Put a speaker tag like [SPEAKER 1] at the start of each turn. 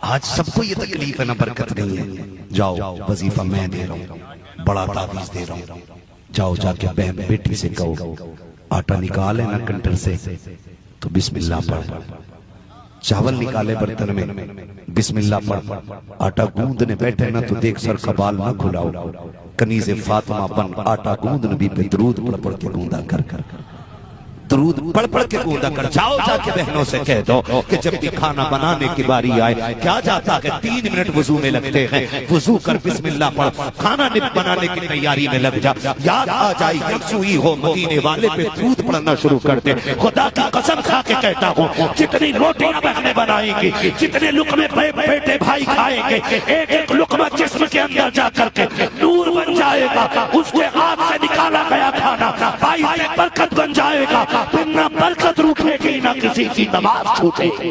[SPEAKER 1] آج سب کو یہ تکلیف ہے، نہ برکت نہیں ہے. جاؤ وظیفہ میں دے رہا ہوں، بڑا تعویذ دے رہا ہوں. جاؤ جا کے بہن بیٹی سے کہو آٹا نکالے نا کنٹر سے تو بسم اللہ پڑھ. چاول نکالے برتن میں، بسم اللہ پڑھ. آٹا گوندنے بیٹھے نا تو دیکھ سر کا بال نہ کھلاؤ. کنیز فاطمہ بن آٹا گوند نبی پہ درود پڑھ پڑھ کے گوندا کر کر، درود پڑھ پڑھ کے گوندا کر. جاؤ جا کے بہنوں سے کہہ دو کہ جب بھی کھانا بنانے کی باری آئے، کیا جاتا کہ 3 منٹ وضو میں لگتے ہیں، وضو کر بسم اللہ پڑھ، کھانا بنانے کی تیاری میں لگ جا. یاد آ جائے یکسوئی ہو مدینے والے پہ درود پڑھنا شروع کر دے. خدا کی قسم کھا کے کہتا ہوں، جتنی روٹیاں بہنیں بنائیں گی، جتنے لقمے بیٹے بھائی کھائیں گے، ایک ایک لقمہ جسم کے اندر جا کر کے نور بن جائے گا. اس کے ہاتھ سے نکالا گیا کھانا بھائی سے برکت بن جائے گا. پھر نہ برکت روٹے گی نہ کسی کی نماز چھوٹے گی.